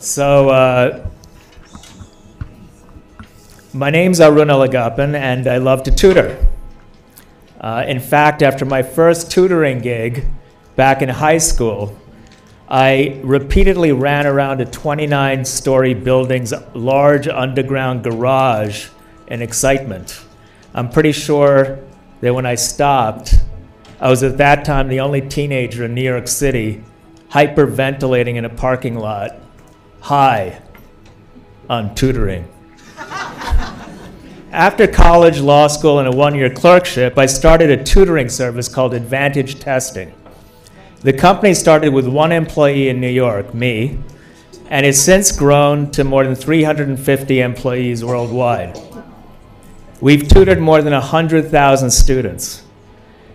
So, my name's Arun Alagappan, and I love to tutor. In fact, after my first tutoring gig back in high school, I repeatedly ran around a 29-story building's large underground garage in excitement. I'm pretty sure that when I stopped, I was at that time the only teenager in New York City hyperventilating in a parking lot, high on tutoring. After college, law school, and a one-year clerkship, I started a tutoring service called Advantage Testing. The company started with one employee in New York, me, and has since grown to more than 350 employees worldwide. We've tutored more than 100,000 students,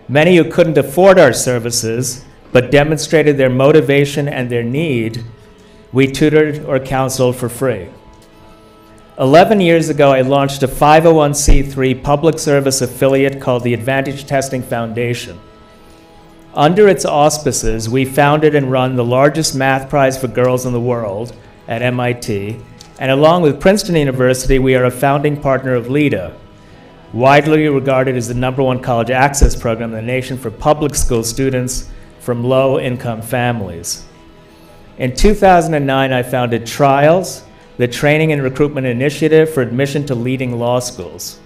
many who couldn't afford our services but demonstrated their motivation and their need. We tutored or counseled for free. 11 years ago, I launched a 501c3 public service affiliate called the Advantage Testing Foundation. Under its auspices, we founded and run the largest math prize for girls in the world at MIT, and along with Princeton University, we are a founding partner of LEADA, widely regarded as the #1 college access program in the nation for public school students from low-income families. In 2009, I founded Trials, the Training and Recruitment Initiative for admission to leading law schools.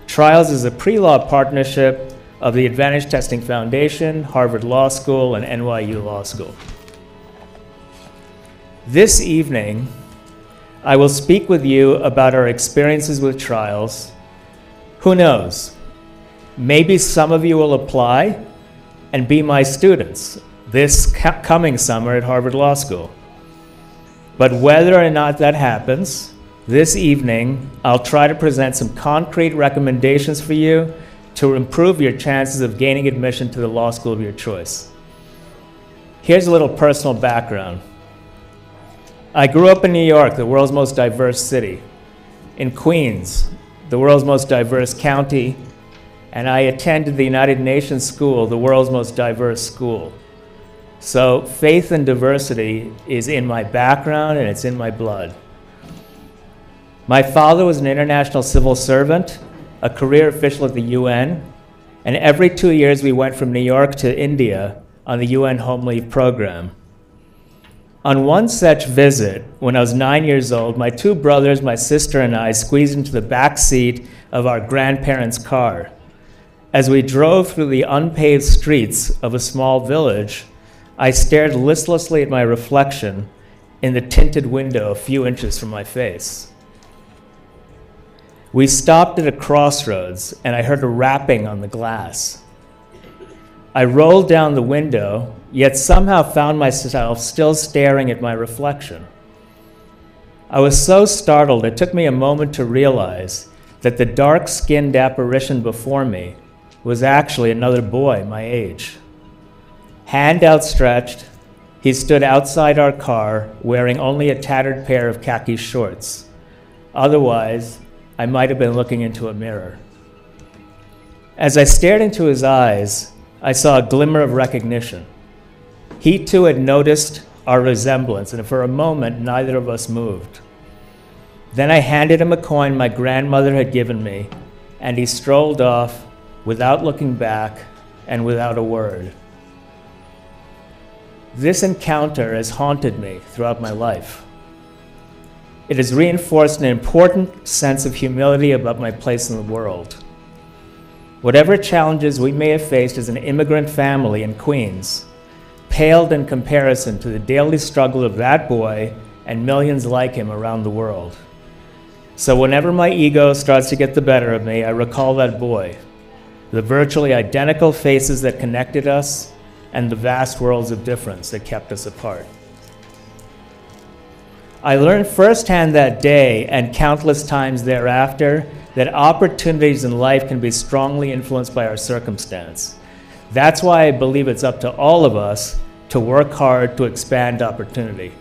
Trials is a pre-law partnership of the Advantage Testing Foundation, Harvard Law School, and NYU Law School. This evening, I will speak with you about our experiences with Trials. Who knows? Maybe some of you will apply and be my students this coming summer at Harvard Law School. But whether or not that happens, this evening, I'll try to present some concrete recommendations for you to improve your chances of gaining admission to the law school of your choice. Here's a little personal background. I grew up in New York, the world's most diverse city, in Queens, the world's most diverse county, and I attended the United Nations School, the world's most diverse school. So faith and diversity is in my background and it's in my blood. My father was an international civil servant, a career official at the UN, and every 2 years we went from New York to India on the UN Home Leave program. On one such visit, when I was 9 years old, my two brothers, my sister, and I squeezed into the back seat of our grandparents' car. As we drove through the unpaved streets of a small village, I stared listlessly at my reflection in the tinted window a few inches from my face. We stopped at a crossroads, and I heard a rapping on the glass. I rolled down the window, yet somehow found myself still staring at my reflection. I was so startled, it took me a moment to realize that the dark-skinned apparition before me was actually another boy my age. Hand outstretched, he stood outside our car wearing only a tattered pair of khaki shorts. Otherwise, I might have been looking into a mirror. As I stared into his eyes, I saw a glimmer of recognition. He too had noticed our resemblance, and for a moment, neither of us moved. Then I handed him a coin my grandmother had given me, and he strolled off without looking back and without a word. This encounter has haunted me throughout my life. It has reinforced an important sense of humility about my place in the world. Whatever challenges we may have faced as an immigrant family in Queens paled in comparison to the daily struggle of that boy and millions like him around the world. So whenever my ego starts to get the better of me, I recall that boy, the virtually identical faces that connected us, and the vast worlds of difference that kept us apart. I learned firsthand that day and countless times thereafter that opportunities in life can be strongly influenced by our circumstance. That's why I believe it's up to all of us to work hard to expand opportunity.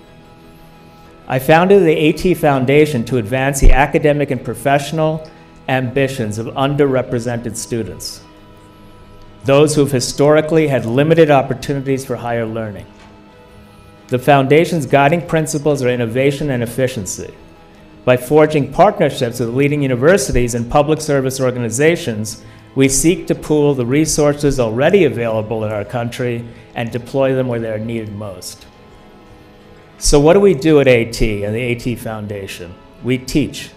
I founded the AT Foundation to advance the academic and professional ambitions of underrepresented students, those who have historically had limited opportunities for higher learning. The foundation's guiding principles are innovation and efficiency. By forging partnerships with leading universities and public service organizations, we seek to pool the resources already available in our country and deploy them where they are needed most. So what do we do at AT and the AT Foundation? We teach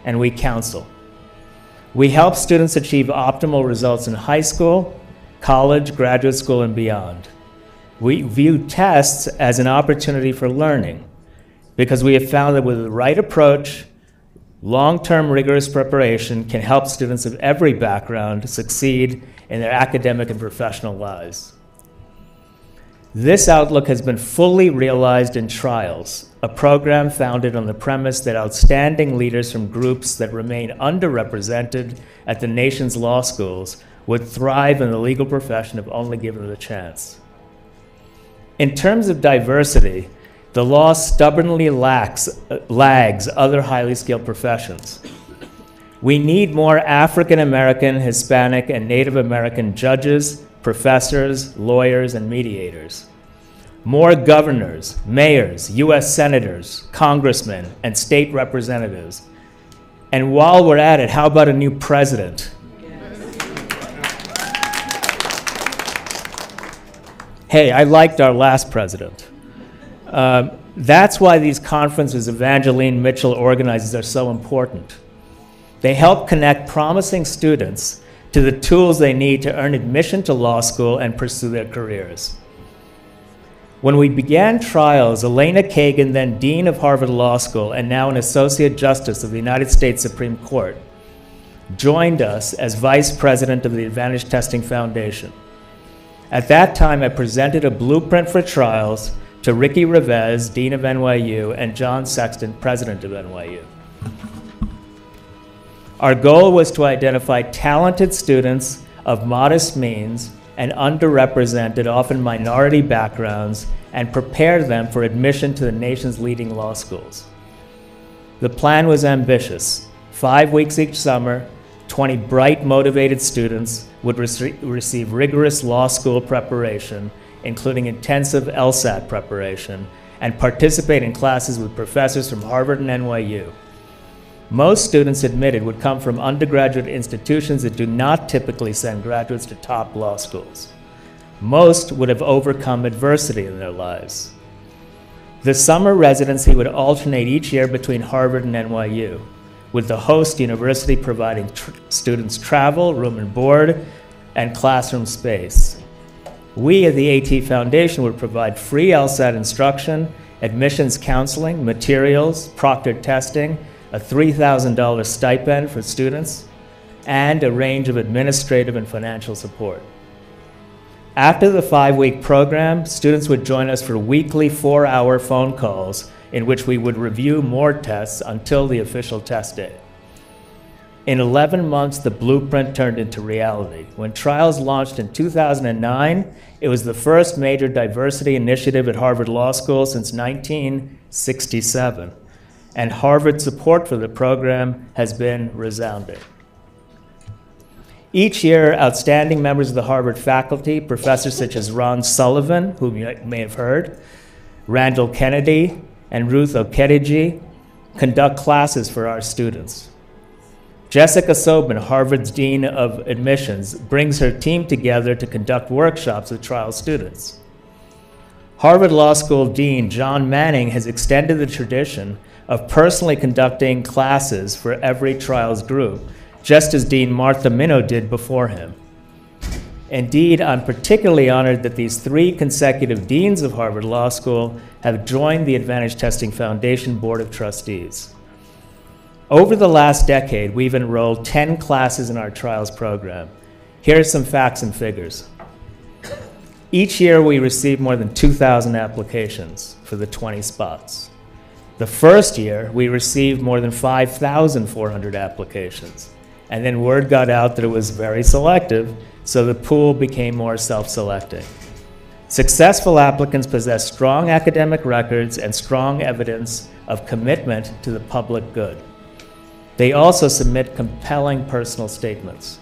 and we counsel. We help students achieve optimal results in high school, college, graduate school, and beyond. We view tests as an opportunity for learning because we have found that with the right approach, long-term rigorous preparation can help students of every background succeed in their academic and professional lives. This outlook has been fully realized in Trials, a program founded on the premise that outstanding leaders from groups that remain underrepresented at the nation's law schools would thrive in the legal profession if only given the chance. In terms of diversity, the law stubbornly lags other highly skilled professions. We need more African American, Hispanic, and Native American judges, professors, lawyers, and mediators. More governors, mayors, US senators, congressmen, and state representatives. And while we're at it, how about a new president? Hey, I liked our last president. That's why these conferences Evangeline Mitchell organizes are so important. They help connect promising students to the tools they need to earn admission to law school and pursue their careers. When we began Trials, Elena Kagan, then Dean of Harvard Law School and now an Associate Justice of the United States Supreme Court, joined us as Vice President of the Advantage Testing Foundation. At that time, I presented a blueprint for Trials to Ricky Revesz, Dean of NYU, and John Sexton, President of NYU. Our goal was to identify talented students of modest means and underrepresented, often minority backgrounds, and prepare them for admission to the nation's leading law schools. The plan was ambitious. 5 weeks each summer, 20 bright, motivated students would receive rigorous law school preparation, including intensive LSAT preparation, and participate in classes with professors from Harvard and NYU. Most students admitted would come from undergraduate institutions that do not typically send graduates to top law schools. Most would have overcome adversity in their lives. The summer residency would alternate each year between Harvard and NYU, with the host university providing students travel, room and board, and classroom space. We at the AT Foundation would provide free LSAT instruction, admissions counseling, materials, proctored testing, a $3,000 stipend for students, and a range of administrative and financial support. After the 5-week program, students would join us for weekly 4-hour phone calls in which we would review more tests until the official test day. In 11 months, the blueprint turned into reality. When Trials launched in 2009, it was the first major diversity initiative at Harvard Law School since 1967. And Harvard's support for the program has been resounding. Each year, outstanding members of the Harvard faculty, professors such as Ron Sullivan, whom you may have heard, Randall Kennedy, and Ruth Okediji, conduct classes for our students. Jessica Sobin, Harvard's Dean of Admissions, brings her team together to conduct workshops with trial students. Harvard Law School Dean John Manning has extended the tradition of personally conducting classes for every trials group, just as Dean Martha Minow did before him. Indeed, I'm particularly honored that these 3 consecutive deans of Harvard Law School have joined the Advantage Testing Foundation Board of Trustees. Over the last decade, we've enrolled 10 classes in our trials program. Here are some facts and figures. Each year, we receive more than 2,000 applications for the 20 spots. The first year, we received more than 5,400 applications. And then word got out that it was very selective, so the pool became more self-selecting. Successful applicants possess strong academic records and strong evidence of commitment to the public good. They also submit compelling personal statements.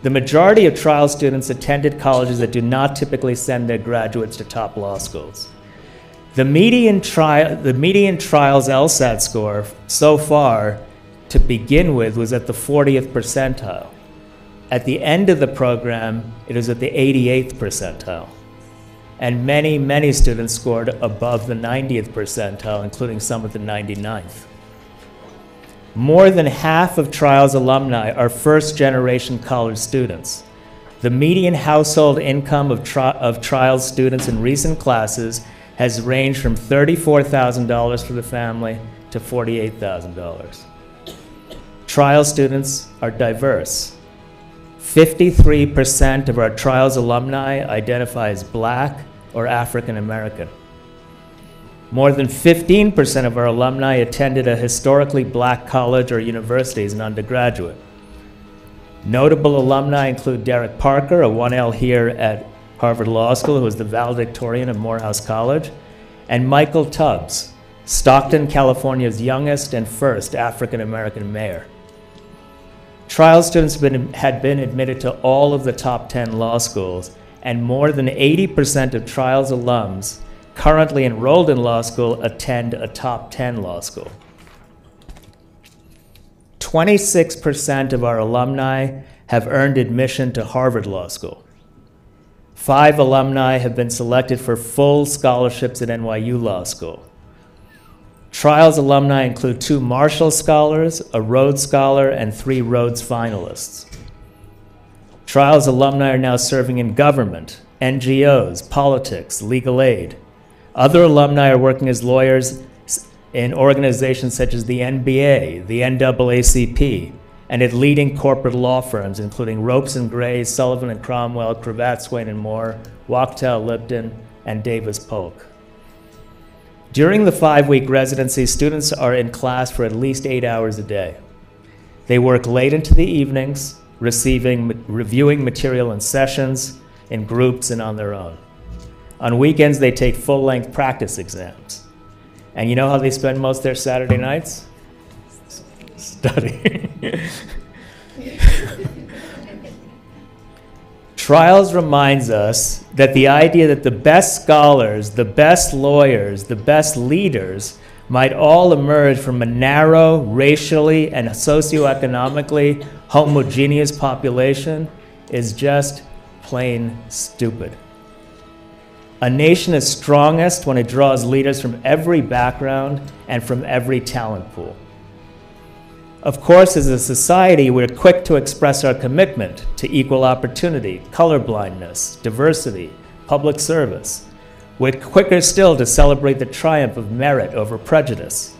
The majority of trial students attended colleges that do not typically send their graduates to top law schools. The median trials LSAT score so far, to begin with, was at the 40th percentile. At the end of the program, it was at the 88th percentile. And many, many students scored above the 90th percentile, including some at the 99th. More than half of trials alumni are first-generation college students. The median household income of trials students in recent classes has ranged from $34,000 for the family to $48,000. Trial students are diverse. 53% of our trials alumni identify as Black or African American. More than 15% of our alumni attended a historically Black college or university as an undergraduate. Notable alumni include Derek Parker, a 1L here at Harvard Law School, who was the valedictorian of Morehouse College, and Michael Tubbs, Stockton, California's youngest and first African American mayor. Trial students had been admitted to all of the top 10 law schools, and more than 80% of trials alums currently enrolled in law school attend a top 10 law school. 26% of our alumni have earned admission to Harvard Law School. 5 alumni have been selected for full scholarships at NYU Law School. Trials alumni include 2 Marshall Scholars, a Rhodes Scholar, and 3 Rhodes finalists. Trials alumni are now serving in government, NGOs, politics, legal aid. Other alumni are working as lawyers in organizations such as the NBA, the NAACP, and at leading corporate law firms, including Ropes and Gray, Sullivan and Cromwell, Cravat, Swain and Moore, Wachtell Lipton, and Davis Polk. During the 5-week residency, students are in class for at least 8 hours a day. They work late into the evenings, reviewing material in sessions, in groups, and on their own. On weekends, they take full-length practice exams. And you know how they spend most of their Saturday nights? Studying. Trials reminds us that the idea that the best scholars, the best lawyers, the best leaders might all emerge from a narrow, racially and socioeconomically homogeneous population is just plain stupid. A nation is strongest when it draws leaders from every background and from every talent pool. Of course, as a society, we're quick to express our commitment to equal opportunity, colorblindness, diversity, public service. We're quicker still to celebrate the triumph of merit over prejudice.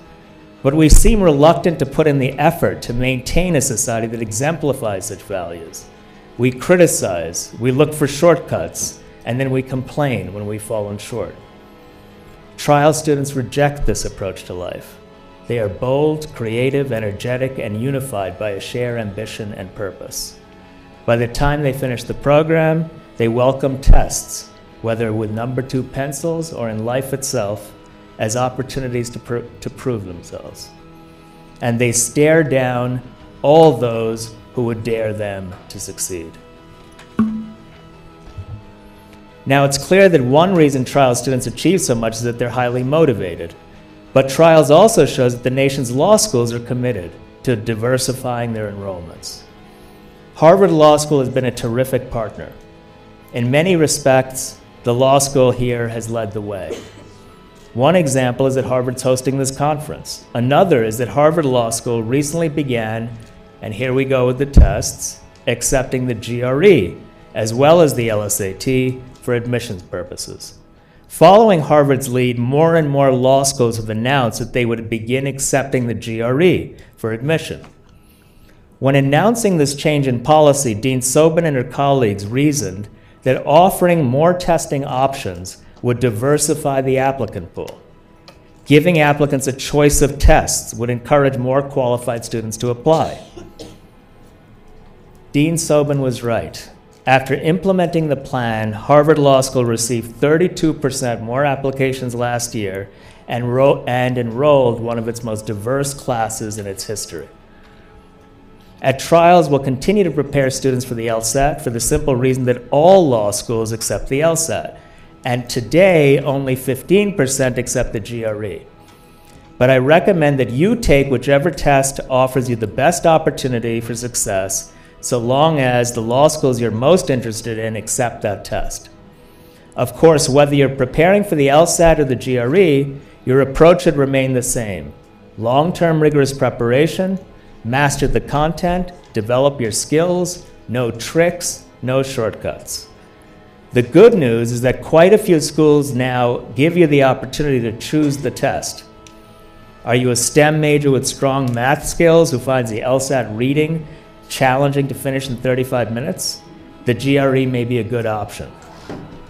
But we seem reluctant to put in the effort to maintain a society that exemplifies such values. We criticize, we look for shortcuts, and then we complain when we've fallen short. Trial students reject this approach to life. They are bold, creative, energetic, and unified by a shared ambition and purpose. By the time they finish the program, they welcome tests, whether with number 2 pencils or in life itself, as opportunities to prove themselves. And they stare down all those who would dare them to succeed. Now, it's clear that one reason trial students achieve so much is that they're highly motivated. But trials also shows that the nation's law schools are committed to diversifying their enrollments. Harvard Law School has been a terrific partner. In many respects, the law school here has led the way. One example is that Harvard's hosting this conference. Another is that Harvard Law School recently began, and here we go with the tests, accepting the GRE, as well as the LSAT, for admissions purposes. Following Harvard's lead, more and more law schools have announced that they would begin accepting the GRE for admission. When announcing this change in policy, Dean Sobin and her colleagues reasoned that offering more testing options would diversify the applicant pool. Giving applicants a choice of tests would encourage more qualified students to apply. Dean Sobin was right. After implementing the plan, Harvard Law School received 32% more applications last year and enrolled one of its most diverse classes in its history. At trials, we'll continue to prepare students for the LSAT for the simple reason that all law schools accept the LSAT. And today, only 15% accept the GRE. But I recommend that you take whichever test offers you the best opportunity for success, so long as the law schools you're most interested in accept that test. Of course, whether you're preparing for the LSAT or the GRE, your approach should remain the same. Long-term rigorous preparation, master the content, develop your skills, no tricks, no shortcuts. The good news is that quite a few schools now give you the opportunity to choose the test. Are you a STEM major with strong math skills who finds the LSAT reading challenging to finish in 35 minutes? The GRE may be a good option.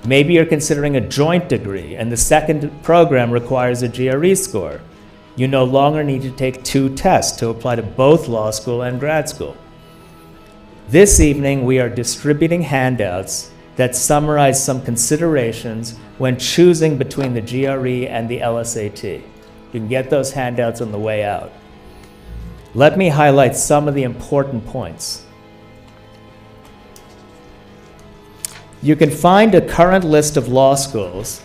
Maybe you're considering a joint degree and the second program requires a GRE score. You no longer need to take 2 tests to apply to both law school and grad school. This evening, we are distributing handouts that summarize some considerations when choosing between the GRE and the LSAT. You can get those handouts on the way out. Let me highlight some of the important points. You can find a current list of law schools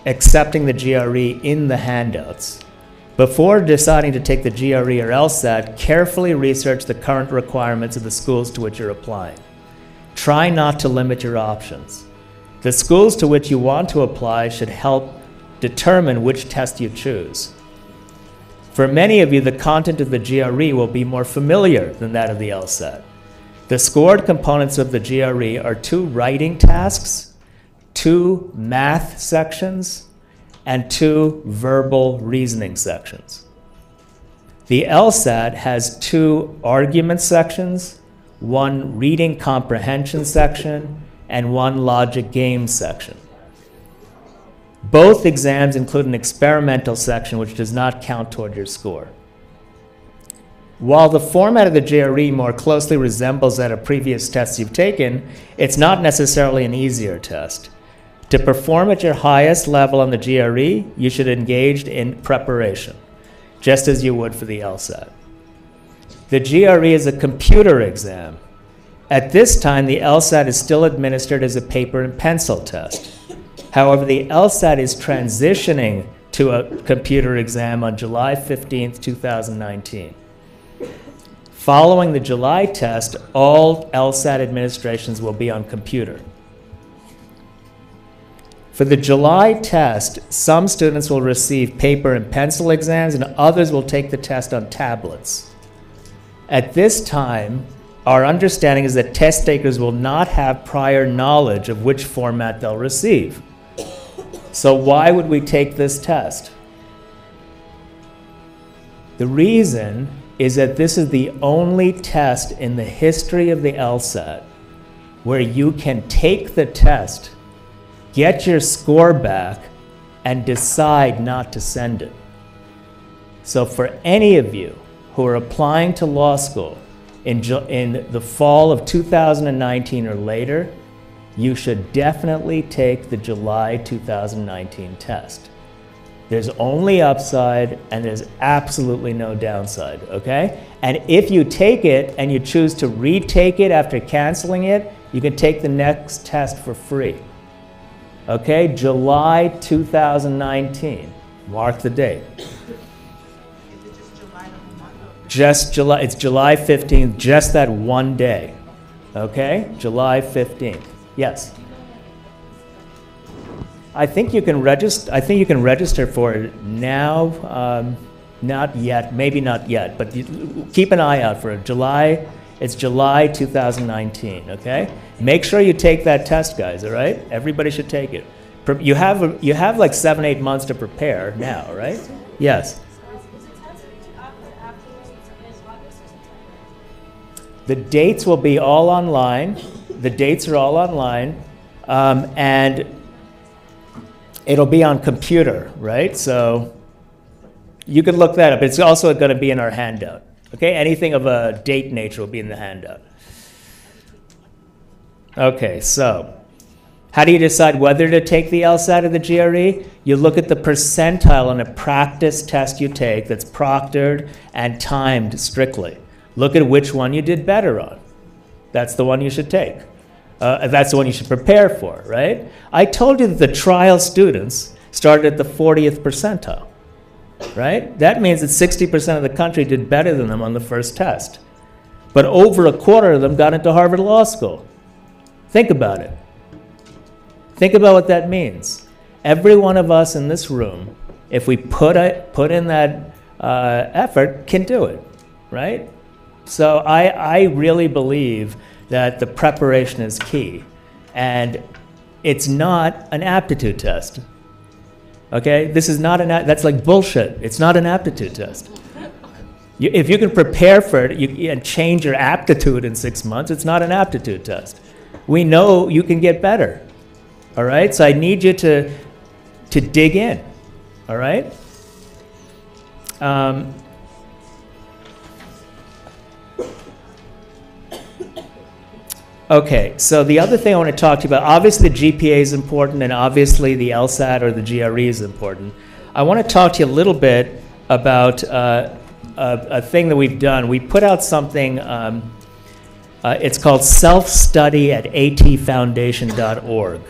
accepting the GRE in the handouts. Before deciding to take the GRE or LSAT, carefully research the current requirements of the schools to which you're applying. Try not to limit your options. The schools to which you want to apply should help determine which test you choose. For many of you, the content of the GRE will be more familiar than that of the LSAT. The scored components of the GRE are 2 writing tasks, 2 math sections, and 2 verbal reasoning sections. The LSAT has 2 argument sections, 1 reading comprehension section, and 1 logic game section. Both exams include an experimental section which does not count toward your score. While the format of the GRE more closely resembles that of previous tests you've taken, it's not necessarily an easier test. To perform at your highest level on the GRE, you should engage in preparation, just as you would for the LSAT. The GRE is a computer exam. At this time, the LSAT is still administered as a paper and pencil test. However, the LSAT is transitioning to a computer exam on July 15th, 2019. Following the July test, all LSAT administrations will be on computer. For the July test, some students will receive paper and pencil exams and others will take the test on tablets. At this time, our understanding is that test takers will not have prior knowledge of which format they'll receive. So why would we take this test? The reason is that this is the only test in the history of the LSAT where you can take the test, get your score back, and decide not to send it. So for any of you who are applying to law school in the fall of 2019 or later, you should definitely take the July 2019 test. There's only upside and there's absolutely no downside, okay? And if you take it and you choose to retake it after canceling it, you can take the next test for free. Okay, July 2019. Mark the date. Is it just July? Just July, it's July 15th, just that one day. Okay, July 15th. Yes. I think you can register for it now. Not yet, maybe not yet, but keep an eye out for it. It's July 2019, okay? Make sure you take that test, guys, all right? Everybody should take it. You have like 7-8 months to prepare now, right? Yes. The dates will be all online. The dates are all online, and it'll be on computer, right? So you can look that up. It's also going to be in our handout. Okay, anything of a date nature will be in the handout. Okay, so how do you decide whether to take the LSAT or the GRE? You look at the percentile on a practice test you take that's proctored and timed strictly. Look at which one you did better on. That's the one you should take. That's the one you should prepare for, right? I told you that the trial students started at the 40th percentile, right? That means that 60% of the country did better than them on the first test. But over a quarter of them got into Harvard Law School. Think about it. Think about what that means. Every one of us in this room, if we put in that effort, can do it, right? So I really believe that the preparation is key. And it's not an aptitude test. Okay? This is not that's like bullshit. It's not an aptitude test. If you can prepare for it and change your aptitude in 6 months, it's not an aptitude test. We know you can get better. All right? So I need you to dig in. All right? Okay, so the other thing I want to talk to you about, obviously the GPA is important, and obviously the LSAT or the GRE is important. I want to talk to you a little bit about a thing that we've done. We put out something, it's called Self-Study at atfoundation.org,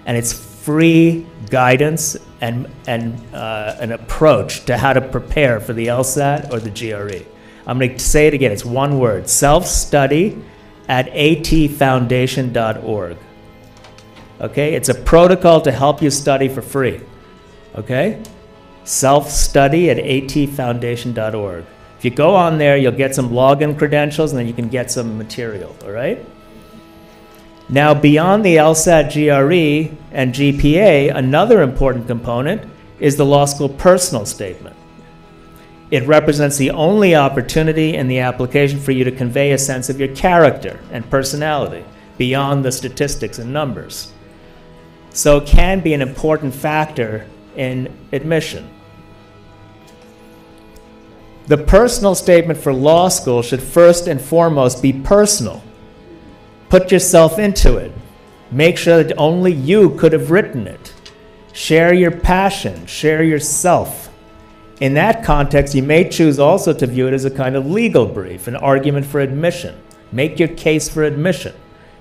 and it's free guidance and an approach to how to prepare for the LSAT or the GRE. I'm going to say it again, it's one word, self-study at atfoundation.org. Okay, it's a protocol to help you study for free. Okay, self-study at atfoundation.org. If you go on there, you'll get some login credentials, and then you can get some material. All right. Now, beyond the LSAT, GRE, and GPA, another important component is the law school personal statement. It represents the only opportunity in the application for you to convey a sense of your character and personality beyond the statistics and numbers. So it can be an important factor in admission. The personal statement for law school should first and foremost be personal. Put yourself into it. Make sure that only you could have written it. Share your passion, share yourself. In that context, you may choose also to view it as a kind of legal brief, an argument for admission. Make your case for admission.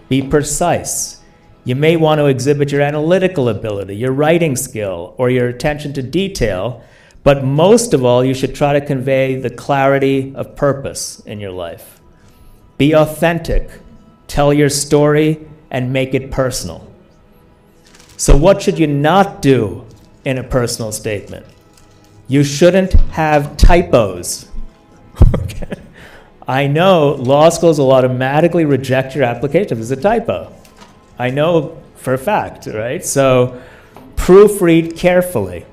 Be precise. You may want to exhibit your analytical ability, your writing skill, or your attention to detail, but most of all, you should try to convey the clarity of purpose in your life. Be authentic. Tell your story and make it personal. So what should you not do in a personal statement? You shouldn't have typos. Okay. I know law schools will automatically reject your application if there's a typo. I know for a fact, right? So proofread carefully.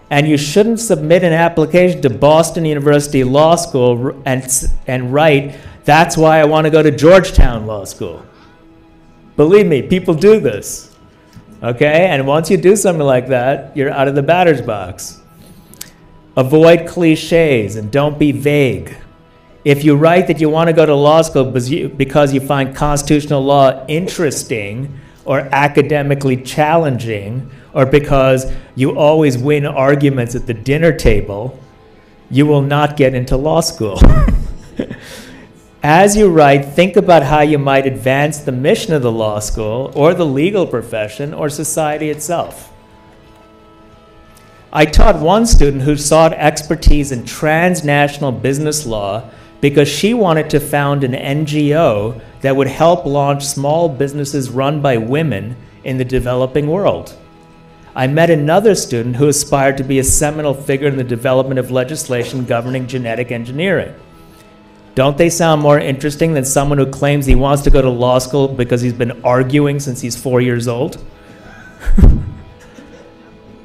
And you shouldn't submit an application to Boston University Law School and write, "That's why I want to go to Georgetown Law School." Believe me, people do this. Okay? And once you do something like that, you're out of the batter's box. Avoid cliches and don't be vague. If you write that you want to go to law school because you find constitutional law interesting or academically challenging, or because you always win arguments at the dinner table, you will not get into law school. As you write, think about how you might advance the mission of the law school or the legal profession or society itself. I taught one student who sought expertise in transnational business law because she wanted to found an NGO that would help launch small businesses run by women in the developing world. I met another student who aspired to be a seminal figure in the development of legislation governing genetic engineering. Don't they sound more interesting than someone who claims he wants to go to law school because he's been arguing since he's 4 years old?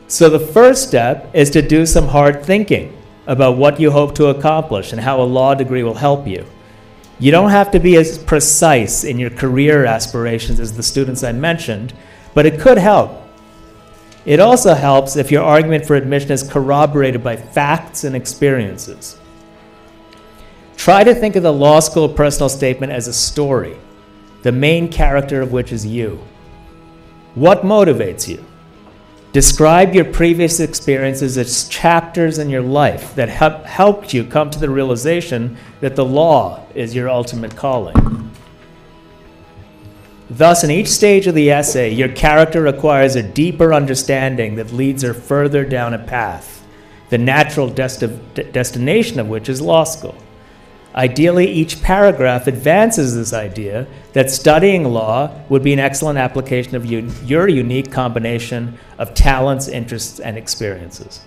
So the first step is to do some hard thinking about what you hope to accomplish and how a law degree will help you. You don't have to be as precise in your career aspirations as the students I mentioned, but it could help. It also helps if your argument for admission is corroborated by facts and experiences. Try to think of the law school personal statement as a story, the main character of which is you. What motivates you? Describe your previous experiences as chapters in your life that helped you come to the realization that the law is your ultimate calling. Thus, in each stage of the essay, your character acquires a deeper understanding that leads her further down a path, the natural destination of which is law school. Ideally, each paragraph advances this idea that studying law would be an excellent application of your unique combination of talents, interests, and experiences.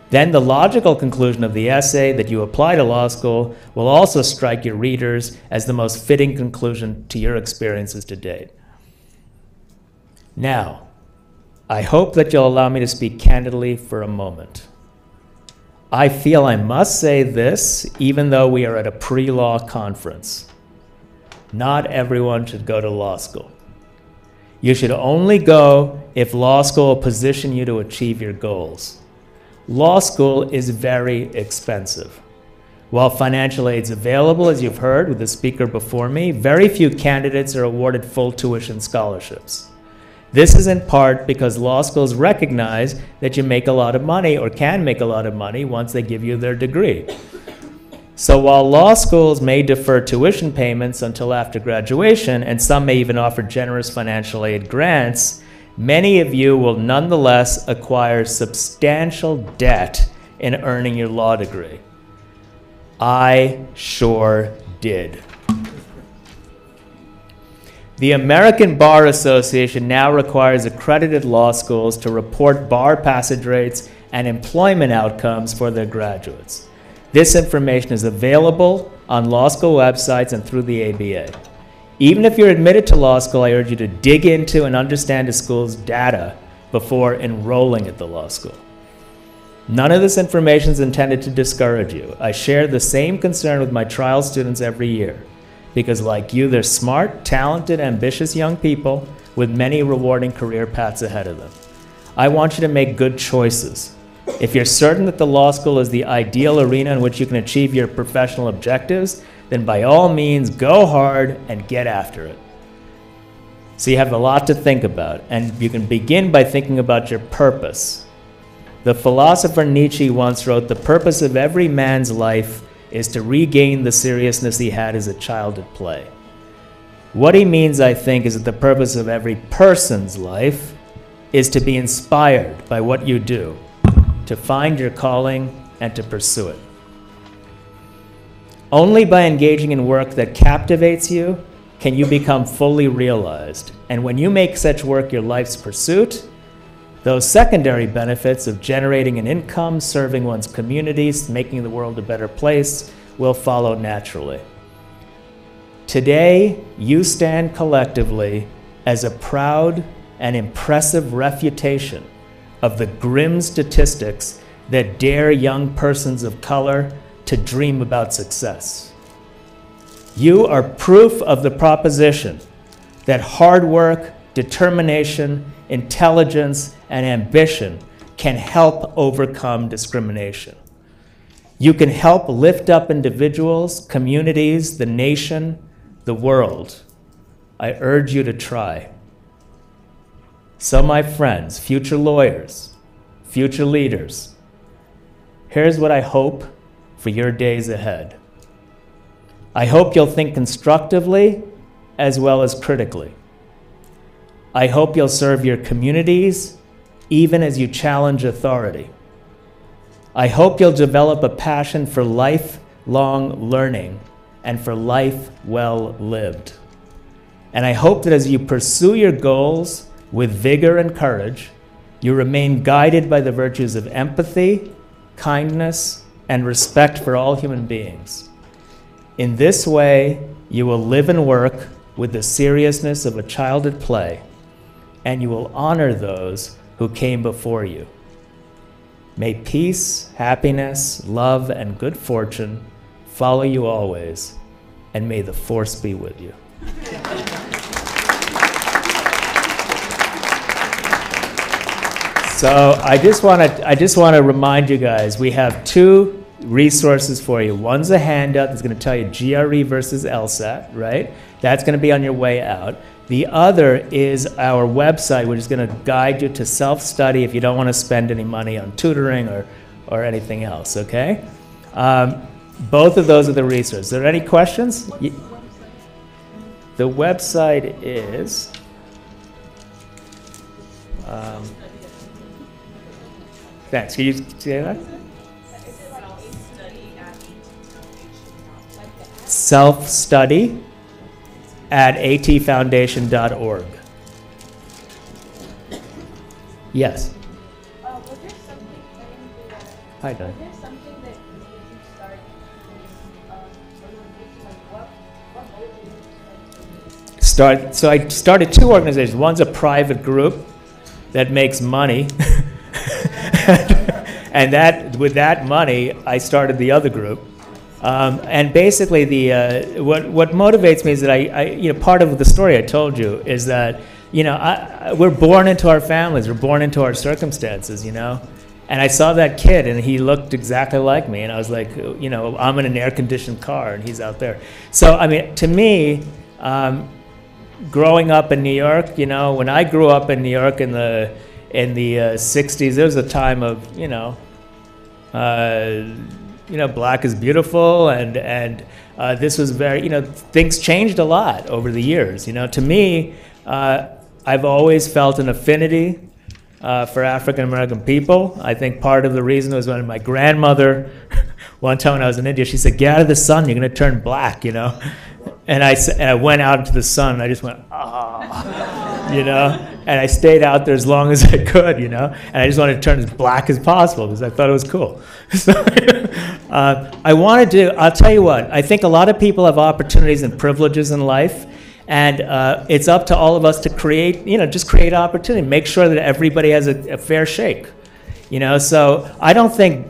Then the logical conclusion of the essay that you apply to law school will also strike your readers as the most fitting conclusion to your experiences to date. Now, I hope that you'll allow me to speak candidly for a moment. I feel I must say this, even though we are at a pre-law conference. Not everyone should go to law school. You should only go if law school will position you to achieve your goals. Law school is very expensive. While financial aid is available, as you've heard with the speaker before me, very few candidates are awarded full tuition scholarships. This is in part because law schools recognize that you make a lot of money or can make a lot of money once they give you their degree. So while law schools may defer tuition payments until after graduation, and some may even offer generous financial aid grants, many of you will nonetheless acquire substantial debt in earning your law degree. I sure did. The American Bar Association now requires accredited law schools to report bar passage rates and employment outcomes for their graduates. This information is available on law school websites and through the ABA. Even if you're admitted to law school, I urge you to dig into and understand the school's data before enrolling at the law school. None of this information is intended to discourage you. I share the same concern with my trial students every year, because like you, they're smart, talented, ambitious young people with many rewarding career paths ahead of them. I want you to make good choices. If you're certain that the law school is the ideal arena in which you can achieve your professional objectives, then by all means, go hard and get after it. So you have a lot to think about, and you can begin by thinking about your purpose. The philosopher Nietzsche once wrote, "The purpose of every man's life is to regain the seriousness he had as a child at play." What he means, I think, is that the purpose of every person's life is to be inspired by what you do, to find your calling and to pursue it. Only by engaging in work that captivates you can you become fully realized. And when you make such work your life's pursuit, those secondary benefits of generating an income, serving one's communities, making the world a better place will follow naturally. Today, you stand collectively as a proud and impressive refutation of the grim statistics that dare young persons of color to dream about success. You are proof of the proposition that hard work, determination, intelligence, and ambition can help overcome discrimination. You can help lift up individuals, communities, the nation, the world. I urge you to try. So, my friends, future lawyers, future leaders, here's what I hope for your days ahead. I hope you'll think constructively as well as critically. I hope you'll serve your communities even as you challenge authority. I hope you'll develop a passion for lifelong learning and for life well lived. And I hope that as you pursue your goals with vigor and courage, you remain guided by the virtues of empathy, kindness, and respect for all human beings. In this way, you will live and work with the seriousness of a child at play, and you will honor those who came before you. May peace, happiness, love, and good fortune follow you always, and may the force be with you. So I just want to remind you guys, we have two resources for you. One's a handout that's going to tell you GRE versus LSAT, right? That's going to be on your way out. The other is our website, which is going to guide you to self-study if you don't want to spend any money on tutoring or anything else, okay? Both of those are the resources. Are there any questions? The website is... thanks. Can you say that? Self-study at atfoundation.org. Yes. Was there something Hi, Don. was there something that you started what motivated you? So I started two organizations. One's a private group that makes money. And that with that money, I started the other group. And basically, what motivates me is that I part of the story I told you is that we're born into our families, we're born into our circumstances, And I saw that kid, and he looked exactly like me, and I was like, I'm in an air-conditioned car, and he's out there. So I mean, to me, growing up in New York, when I grew up in New York in the 60s, there was a time of black is beautiful, and this was very, things changed a lot over the years. To me, I've always felt an affinity for African American people. I think part of the reason was when my grandmother, one time when I was in India, she said, "Get out of the sun, you're going to turn black," And I went out into the sun, and I just went, and I stayed out there as long as I could, and I just wanted to turn as black as possible because I thought it was cool. So I wanted to, I'll tell you what, I think a lot of people have opportunities and privileges in life, and it's up to all of us to create, just create opportunity, make sure that everybody has a fair shake. So I don't think,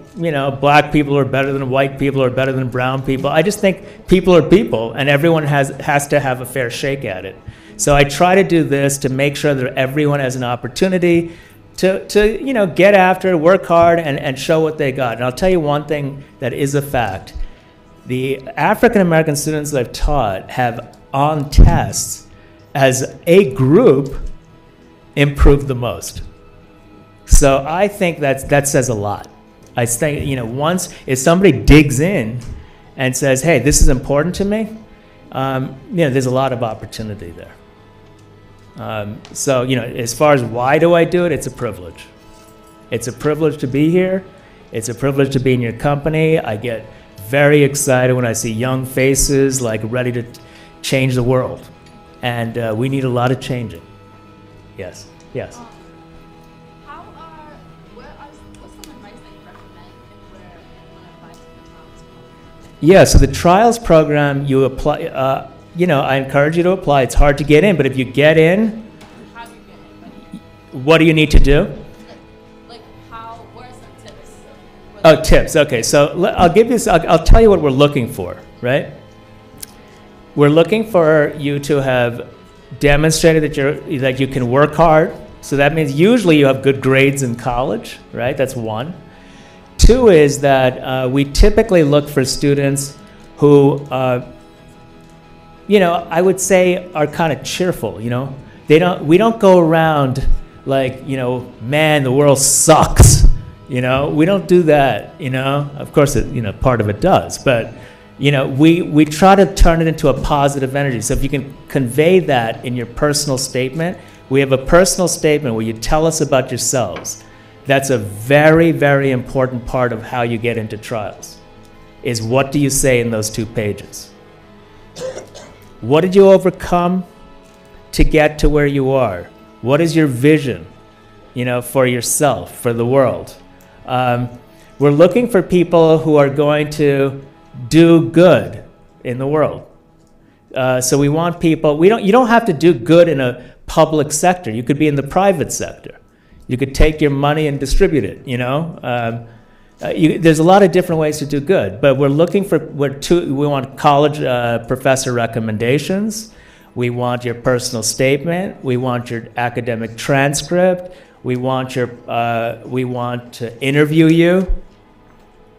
black people are better than white people or better than brown people. I just think people are people, and everyone has to have a fair shake at it. So I try to do this to make sure that everyone has an opportunity to get after it, work hard, and show what they got. And I'll tell you one thing that is a fact. The African American students that I've taught have, on tests, as a group, improved the most. So I think that says a lot. I think, once if somebody digs in and says, "Hey, this is important to me," there's a lot of opportunity there. So, as far as why do I do it, it's a privilege. It's a privilege to be here. It's a privilege to be in your company. I get very excited when I see young faces ready to change the world. And we need a lot of changing. Yes. Yes. What's some advice that you recommend if we're going to apply to the trials program? Yeah, so the trials program, you apply, I encourage you to apply. It's hard to get in, but if you get in, How do you get in? what do you need to do? What are some tips? Oh, tips. Okay, so I'll tell you what we're looking for, right? We're looking for you to have demonstrated that you can work hard. So that means usually you have good grades in college, right? That's one. Two is that we typically look for students who, I would say are kind of cheerful. We don't go around man, the world sucks. We don't do that. Of course, part of it does, but we try to turn it into a positive energy. So if you can convey that in your personal statement, we have a personal statement where you tell us about yourselves. That's a very, very important part of how you get into trials, is what do you say in those 2 pages? What did you overcome to get to where you are? What is your vision, for yourself, for the world? We're looking for people who are going to do good in the world. So we want people, you don't have to do good in a public sector. You could be in the private sector. You could take your money and distribute it, there's a lot of different ways to do good, but we're looking for, we want college professor recommendations. We want your personal statement. We want your academic transcript. We want to interview you.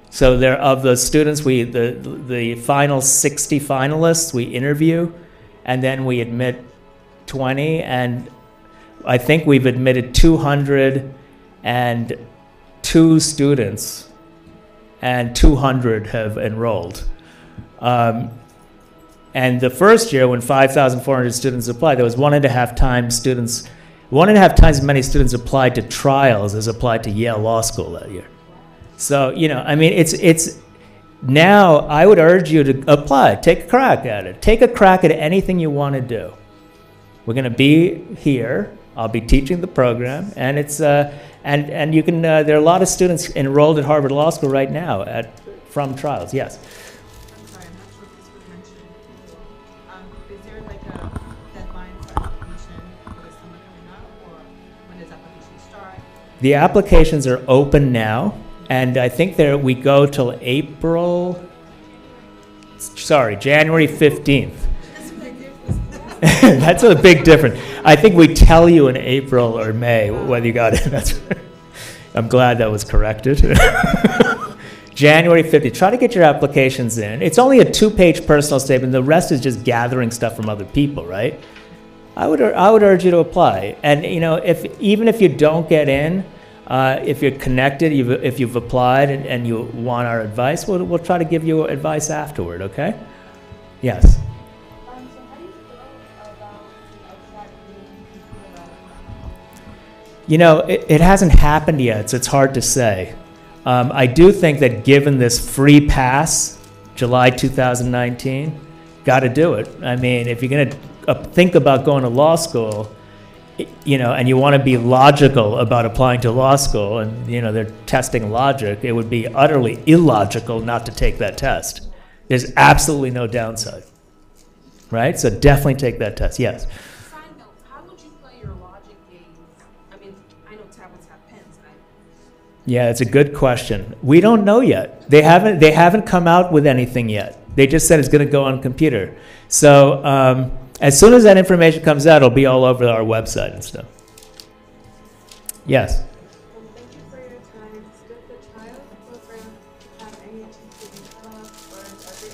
So of the students, the final 60 finalists, we interview, and then we admit 20, and I think we've admitted 202 students, and 200 have enrolled. And the first year, when 5,400 students applied, there was 1.5 times as many students applied to trials as applied to Yale Law School that year. So, you know, I mean, it's now I would urge you to apply, take a crack at it. Take a crack at anything you want to do. We're going to be here. I'll be teaching the program, and it's and you can. There are a lot of students enrolled at Harvard Law School right now from trials. Yes. I'm sorry, I'm not sure if this was mentioned. Is there like a deadline for application for the summer coming up, or when does application start? The applications are open now, and I think we go till January 15th. That's a big difference. I think we tell you in April or May whether you got it. I'm glad that was corrected. January 15th. Try to get your applications in. It's only a 2-page personal statement. The rest is just gathering stuff from other people, right? I would urge you to apply. And you know, even if you don't get in, if you're connected, if you've applied and you want our advice, we'll try to give you advice afterward. Okay? Yes. You know, it hasn't happened yet, so it's hard to say. I do think that given this free pass, July 2019, got to do it. I mean, if you're going to think about going to law school, you know, and you want to be logical about applying to law school, and, you know, they're testing logic, it would be utterly illogical not to take that test. There's absolutely no downside, right? So definitely take that test, yes. Yeah, it's a good question. We don't know yet. They haven't come out with anything yet. They just said it's going to go on computer. So as soon as that information comes out, it'll be all over our website and stuff. Yes? Thank you for your time. Does the child program have any GPA cutoffs, or is every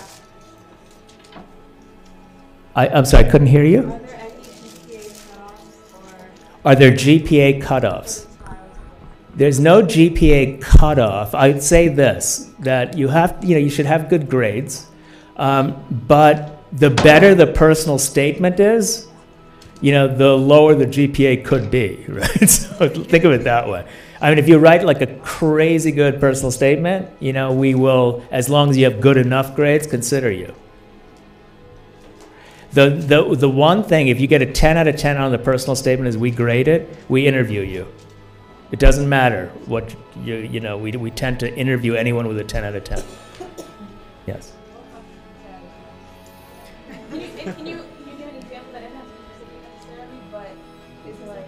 application? I'm sorry, I couldn't hear you. Are there any GPA cutoffs, or are there GPA cutoffs? There's no GPA cutoff. I'd say this, that you should have good grades, but the better the personal statement is, you know, the lower the GPA could be, right? So think of it that way. I mean, if you write like a crazy good personal statement, you know, we will, as long as you have good enough grades, consider you. The one thing, if you get a 10 out of 10 on the personal statement, is we grade it, we interview you. It doesn't matter what you know. We tend to interview anyone with a 10 out of 10. Yes. Can you give an example that it has to be specific necessarily, but it's like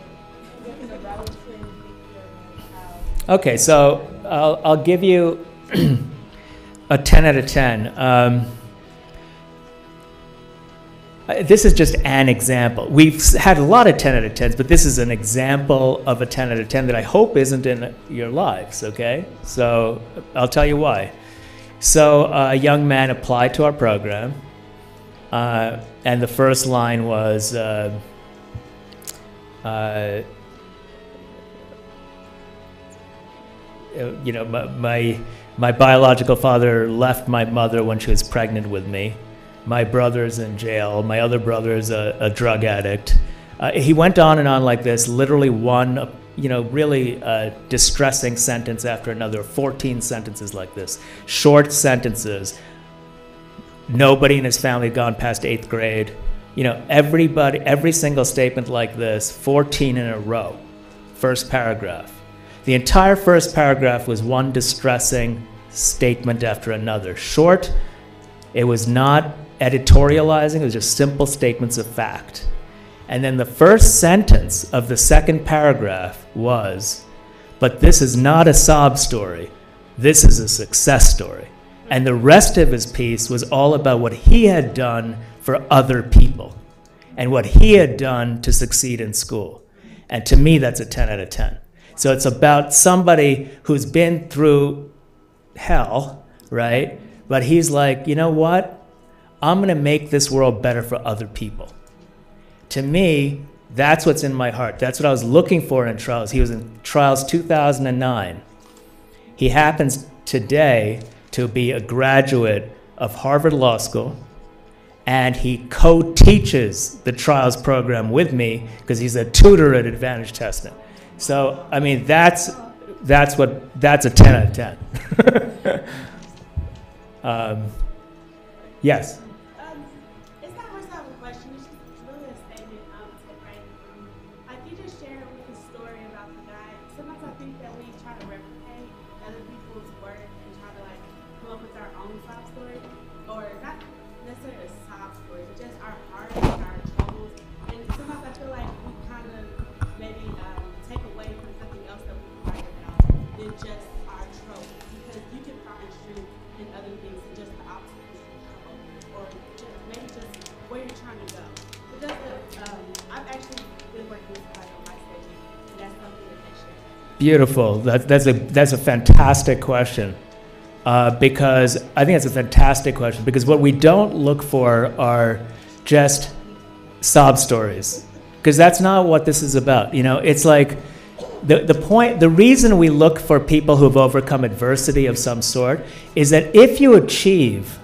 a relative picture of how? Okay, so I'll give you a 10 out of 10. This is just an example. We've had a lot of 10 out of 10s, but this is an example of a 10 out of 10 that I hope isn't in your lives, okay? So I'll tell you why. So a young man applied to our program, and the first line was, you know, my biological father left my mother when she was pregnant with me. My brother's in jail. My other brother's a drug addict. He went on and on like this, literally one, you know, really distressing sentence after another, 14 sentences like this. Short sentences. Nobody in his family had gone past 8th grade. You know, every single statement like this, 14 in a row. First paragraph. The entire first paragraph was one distressing statement after another. Short. It was not editorializing, it was just simple statements of fact. And then the first sentence of the second paragraph was, but this is not a sob story, this is a success story. And the rest of his piece was all about what he had done for other people and what he had done to succeed in school. And to me, that's a 10 out of 10. So it's about somebody who's been through hell, right? But he's like, you know what? I'm going to make this world better for other people. To me, that's what's in my heart. That's what I was looking for in trials. He was in trials 2009. He happens today to be a graduate of Harvard Law School, and he co-teaches the trials program with me because he's a tutor at Advantage Testing. So, I mean, that's a 10 out of 10. Yes. It's not much of a question. It's just really a statement to pray. Like you just shared with the story about the guy. Sometimes I think that we try to replicate other people's work and try to like come up with our own sob story, or not necessarily a sob story, but just our heart and our troubles. And sometimes I feel like we kind of maybe take away from something else that we write about than just our troubles, because you can find strength in other things than just the obstacles and trouble, or just, maybe just where you're trying to go. But I've actually been working with somebody on my stage, and that's something that they share. Beautiful. That's a fantastic question. Because I think that's a fantastic question, because what we don't look for are just sob stories, because that's not what this is about. You know, it's like the reason we look for people who have overcome adversity of some sort is that if you achieve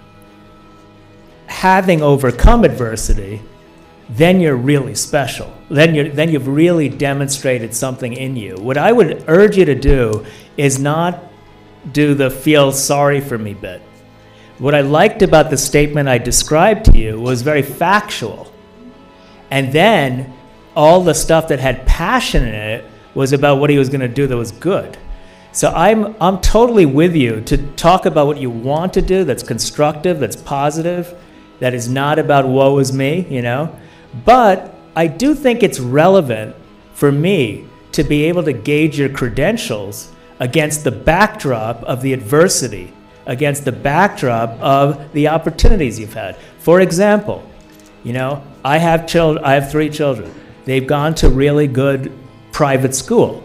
having overcome adversity, then you're really special. Then you've really demonstrated something in you. What I would urge you to do is not do the feel sorry for me bit. What I liked about the statement I described to you was very factual. And then all the stuff that had passion in it was about what he was going to do that was good. So I'm totally with you to talk about what you want to do that's constructive, that's positive, that is not about woe is me, you know. But I do think it's relevant for me to be able to gauge your credentials against the backdrop of the adversity, against the backdrop of the opportunities you've had. For example, you know, I have 3 children. They've gone to really good private school.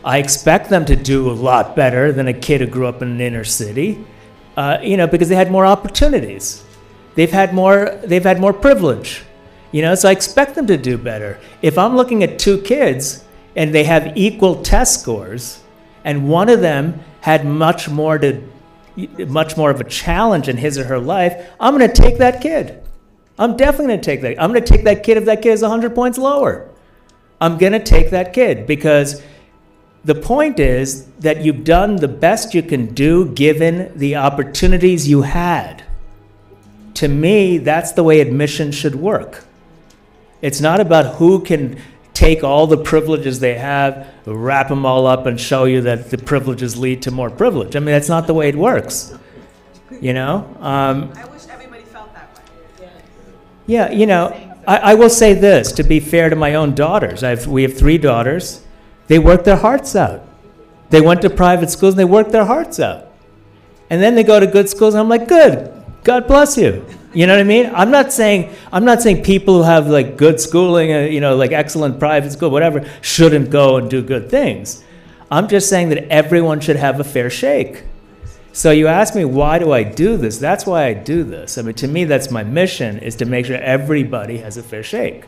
I expect them to do a lot better than a kid who grew up in an inner city, you know, because they had more opportunities. They've had more privilege, you know, so I expect them to do better. If I'm looking at 2 kids and they have equal test scores, and one of them had much more of a challenge in his or her life, I'm going to take that kid. I'm definitely going to take that. I'm going to take that kid if that kid is 100 points lower. I'm going to take that kid, because the point is that you've done the best you can do given the opportunities you had. To me, that's the way admission should work. It's not about who can take all the privileges they have, wrap them all up, and show you that the privileges lead to more privilege. I mean, that's not the way it works. You know? I wish everybody felt that way. Yeah, you know, I will say this, to be fair to my own daughters. We have 3 daughters. They work their hearts out. They went to private schools and they worked their hearts out. And then they go to good schools and I'm like, good, God bless you. You know what I mean? I'm not saying people who have like good schooling, you know, like excellent private school, whatever, shouldn't go and do good things. I'm just saying that everyone should have a fair shake. So you ask me, why do I do this? That's why I do this. I mean, to me, that's my mission, is to make sure everybody has a fair shake.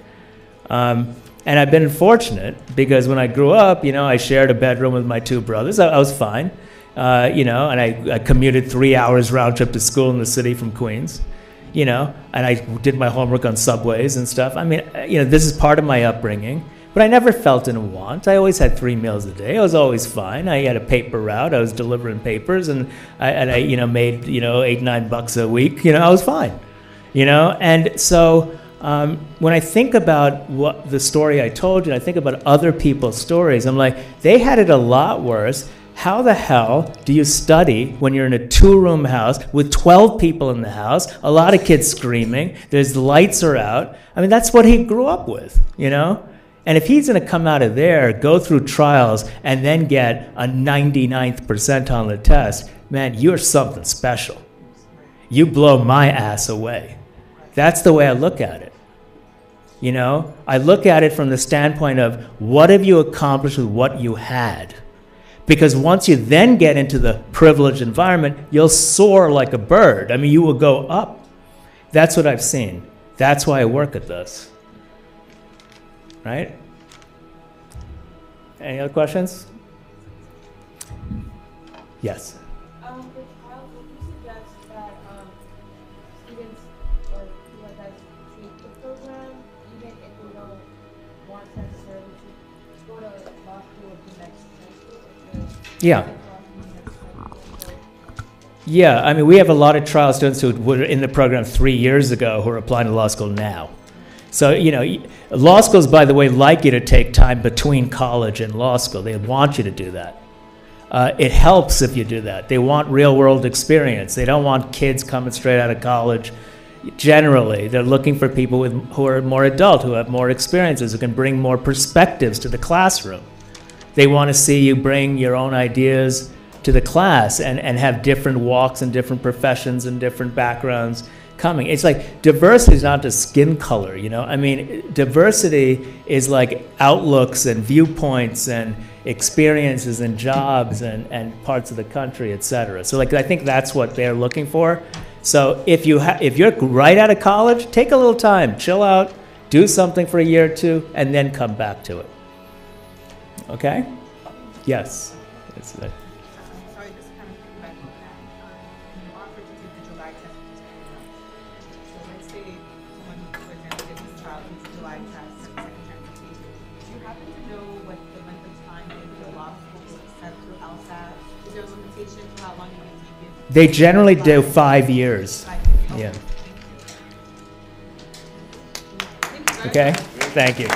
And I've been fortunate, because when I grew up, you know, I shared a bedroom with my 2 brothers. I was fine, you know, and I commuted 3 hours round trip to school in the city from Queens, you know, and I did my homework on subways and stuff. I mean, you know, this is part of my upbringing, but I never felt in a want. I always had 3 meals a day. I was always fine. I had a paper route. I was delivering papers, and I you know, made, you know, $8-9 a week. You know, I was fine, you know, and so. When I think about what the story I told you, I think about other people's stories, I'm like, they had it a lot worse. How the hell do you study when you're in a 2-room house with 12 people in the house, a lot of kids screaming, the lights are out? I mean, that's what he grew up with, you know? And if he's going to come out of there, go through trials, and then get a 99th percentile on the test, man, you're something special. You blow my ass away. That's the way I look at it. You know, I look at it from the standpoint of, what have you accomplished with what you had? Because once you then get into the privileged environment, you'll soar like a bird. I mean, you will go up. That's what I've seen. That's why I work at this. right? Any other questions? Yes. With trials, would you suggest that students or people like that take the program even if they don't want to necessarily go to law school or the next semester? Yeah. Yeah, I mean, we have a lot of trial students who were in the program 3 years ago who are applying to law school now. So, you know, law schools, by the way, like you to take time between college and law school. They want you to do that. It helps if you do that. They want real-world experience. They don't want kids coming straight out of college. Generally, they're looking for people who are more adult, who have more experiences, who can bring more perspectives to the classroom. They want to see you bring your own ideas to the class and have different walks and different professions and different backgrounds coming. It's like diversity is not just skin color, you know? I mean, diversity is like outlooks and viewpoints and experiences and jobs and parts of the country, et cetera. So like, I think that's what they're looking for. So if you're right out of college, take a little time, chill out, do something for a year or two, and then come back to it. Okay? Yes. Sorry, just kind of think back on that. When you offer to take the July test, which is coming up. So let's say someone, for example, gets this child takes the July test, second transportation. Do you happen to know what the length of time is the law school will accept through LSAT? Is there a limitation to how long you can take it? They generally do 5 years. 5 years. Yeah. Thank you very Okay? Thank you.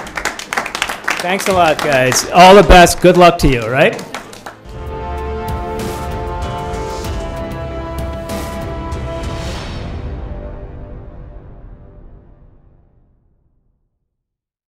Thanks a lot, guys. All the best. Good luck to you, all right?